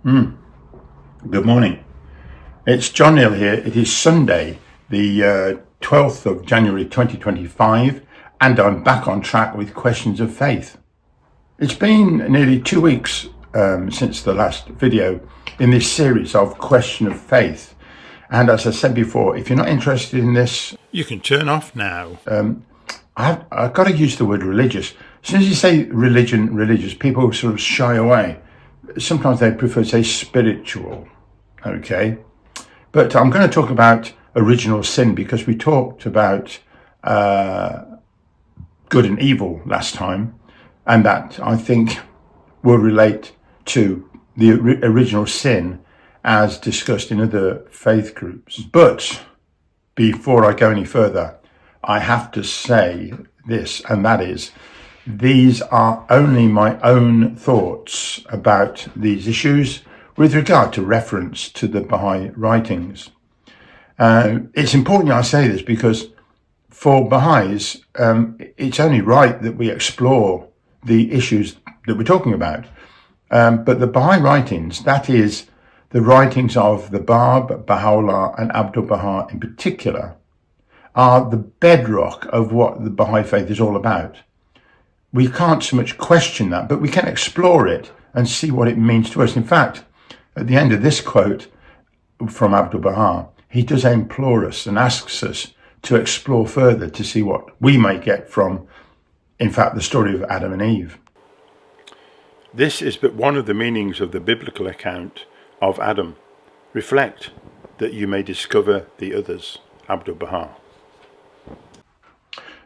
Good morning. It's John Neal here. It is Sunday, the 12th of January 2025, and I'm back on track with questions of faith. It's been nearly 2 weeks since the last video in this series of question of faith. And as I said before, if you're not interested in this, you can turn off now. I've got to use the word religious. As soon as you say religious, people sort of shy away. Sometimes they prefer to say spiritual, okay? But I'm going to talk about original sin because we talked about good and evil last time, and that I think will relate to the original sin as discussed in other faith groups. But before I go any further, I have to say this, and that is, these are only my own thoughts about these issues with regard to reference to the Bahá'i writings. It's important I say this because for Baha'is, it's only right that we explore the issues that we're talking about. But the Bahá'i writings, that is the writings of the Bab, Baha'u'llah and Abdu'l-Baha in particular, are the bedrock of what the Bahá'i faith is all about. We can't so much question that, but we can explore it and see what it means to us. In fact, at the end of this quote from Abdu'l-Baha, he does implore us and asks us to explore further to see what we may get from, in fact, the story of Adam and Eve. This is but one of the meanings of the biblical account of Adam. Reflect that you may discover the others. Abdu'l-Baha.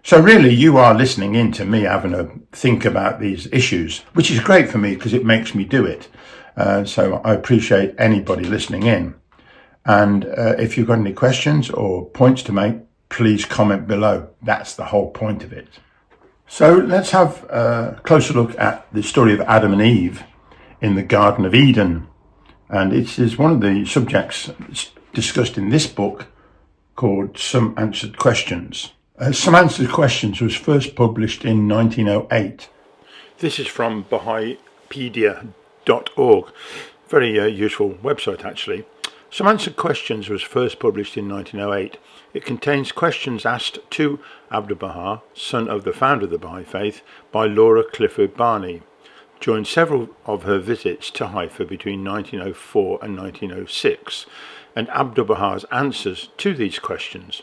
So really, you are listening in to me having a think about these issues, which is great for me because it makes me do it. So I appreciate anybody listening in. And if you've got any questions or points to make, please comment below. That's the whole point of it. So let's have a closer look at the story of Adam and Eve in the Garden of Eden. And it is one of the subjects discussed in this book called Some Answered Questions. Some Answered Questions was first published in 1908. This is from Bahaipedia.org. Very useful website, actually. Some Answered Questions was first published in 1908. It contains questions asked to Abdu'l-Baha, son of the founder of the Bahá'i faith, by Laura Clifford Barney, during several of her visits to Haifa between 1904 and 1906, and Abdu'l-Baha's answers to these questions.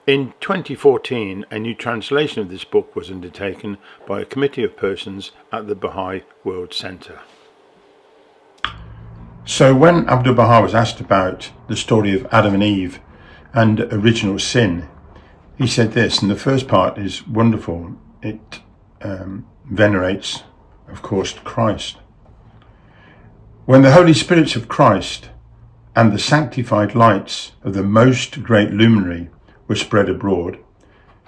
In 2014, a new translation of this book was undertaken by a committee of persons at the Bahá'i World Centre. So when Abdu'l-Baha was asked about the story of Adam and Eve and original sin, he said this, and the first part is wonderful. It venerates, of course, Christ. When the Holy Spirits of Christ and the sanctified lights of the most great luminary were spread abroad,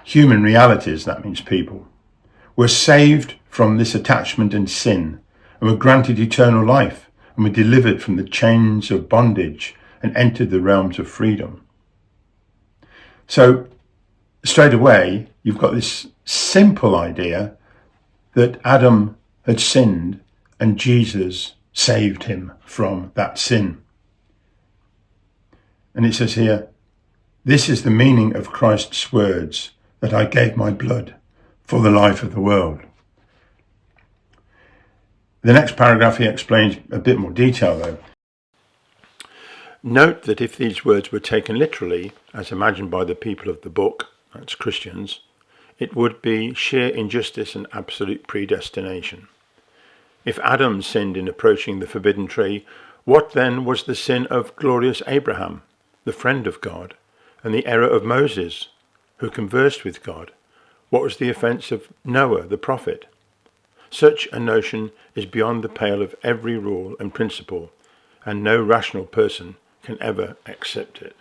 human realities, that means people, were saved from this attachment and sin and were granted eternal life and were delivered from the chains of bondage and entered the realms of freedom. So straight away, you've got this simple idea that Adam had sinned and Jesus saved him from that sin. And it says here, this is the meaning of Christ's words, that I gave my blood for the life of the world. The next paragraph he explains a bit more detail though. Note that if these words were taken literally, as imagined by the people of the book, that's Christians, it would be sheer injustice and absolute predestination. If Adam sinned in approaching the forbidden tree, what then was the sin of glorious Abraham, the friend of God, and the error of Moses, who conversed with God? What was the offence of Noah, the prophet? Such a notion is beyond the pale of every rule and principle, and no rational person can ever accept it.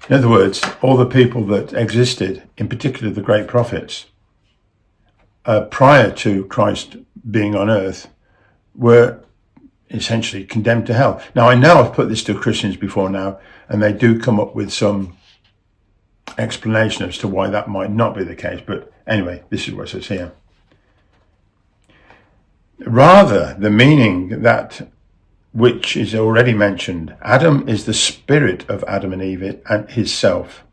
In other words, all the people that existed, in particular the great prophets, prior to Christ being on earth, were essentially condemned to hell. Now, I know I've put this to Christians before now, and they do come up with some explanation as to why that might not be the case. But anyway, this is what it says here. Rather, the meaning that which is already mentioned. Adam is the spirit of Adam and Eve and his self.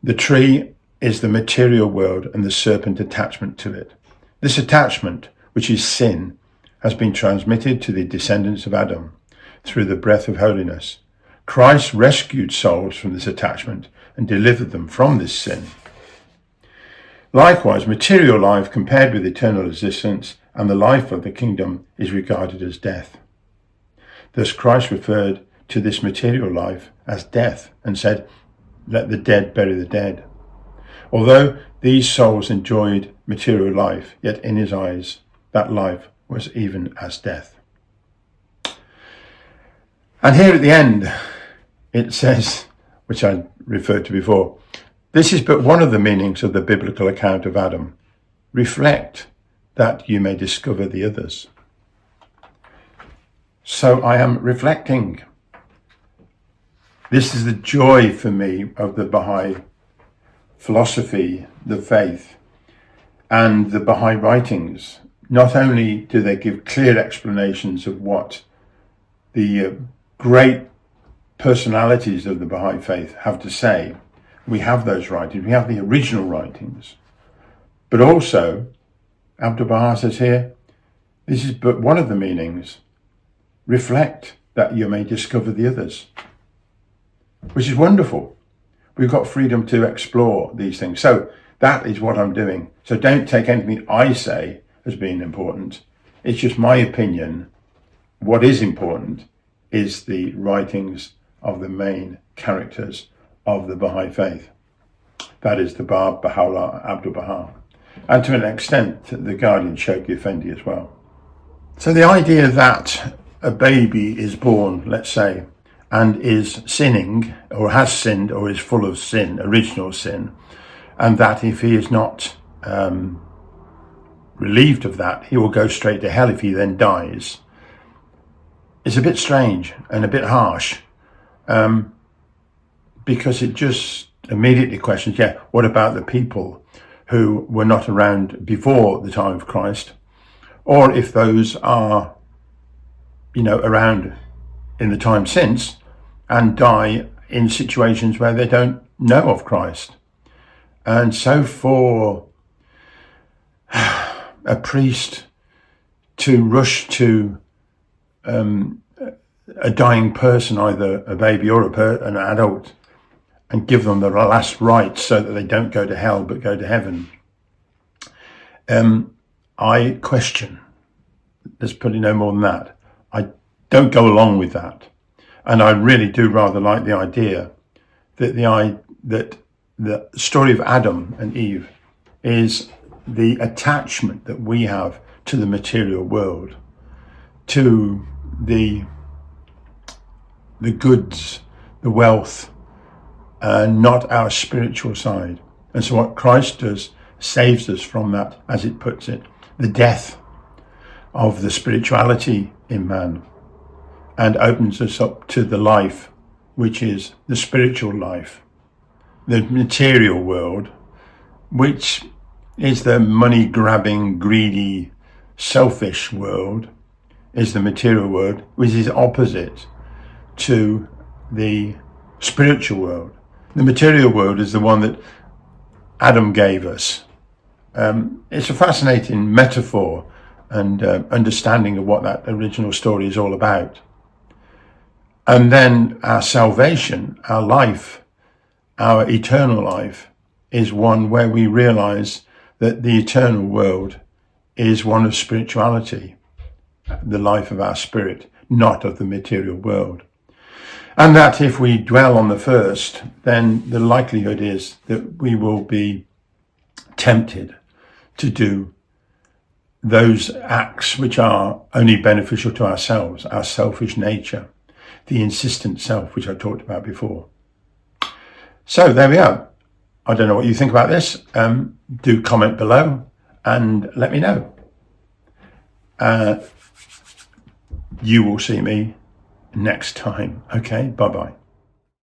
The tree is the material world and the serpent attachment to it. This attachment, which is sin, has been transmitted to the descendants of Adam through the breath of holiness. Christ rescued souls from this attachment and delivered them from this sin. Likewise, material life compared with eternal existence and the life of the kingdom is regarded as death. Thus Christ referred to this material life as death and said, "Let the dead bury the dead." Although these souls enjoyed material life, yet in his eyes that life was even as death. And here at the end it says, which I referred to before, "This is but one of the meanings of the biblical account of Adam. Reflect that you may discover the others." So I am reflecting. This is the joy for me of the Bahá'í philosophy, the faith, and the Bahá'í writings. Not only do they give clear explanations of what the great personalities of the Bahá'í faith have to say, we have those writings, we have the original writings, but also Abdu'l-Baha says here, this is but one of the meanings. Reflect that you may discover the others, which is wonderful. We've got freedom to explore these things. So that is what I'm doing. So don't take anything I say as being important. It's just my opinion. What is important is the writings of the main characters of the Bahá'í faith. That is the Bab, Baha'u'llah, Abdu'l-Baha, and to an extent the Guardian Shoghi Effendi as well. So the idea that a baby is born, let's say, and is sinning, or has sinned, or is full of sin, original sin, and that if he is not relieved of that, he will go straight to hell if he then dies, is a bit strange and a bit harsh, because it just immediately questions, what about the people who were not around before the time of Christ, or if those are, around in the time since and die in situations where they don't know of Christ. And so for a priest to rush to a dying person, either a baby or an adult, and give them the last rites so that they don't go to hell but go to heaven, I question. There's probably no more than that. I don't go along with that. And I really do rather like the idea that the story of Adam and Eve is the attachment that we have to the material world, to the goods, the wealth, not our spiritual side. And so what Christ does saves us from that, as it puts it, the death of the spirituality in man, and opens us up to the life, which is the spiritual life. The material world, which is the money-grabbing, greedy, selfish world, is the material world, which is opposite to the spiritual world. The material world is the one that Adam gave us. It's a fascinating metaphor and understanding of what that original story is all about. And then our salvation, our life, our eternal life, is one where we realize that the eternal world is one of spirituality, the life of our spirit, not of the material world. And that if we dwell on the first, then the likelihood is that we will be tempted to do those acts which are only beneficial to ourselves, our selfish nature, the insistent self, which I talked about before. So there we are. I don't know what you think about this. Do comment below and let me know. You will see me next time. Okay, bye-bye.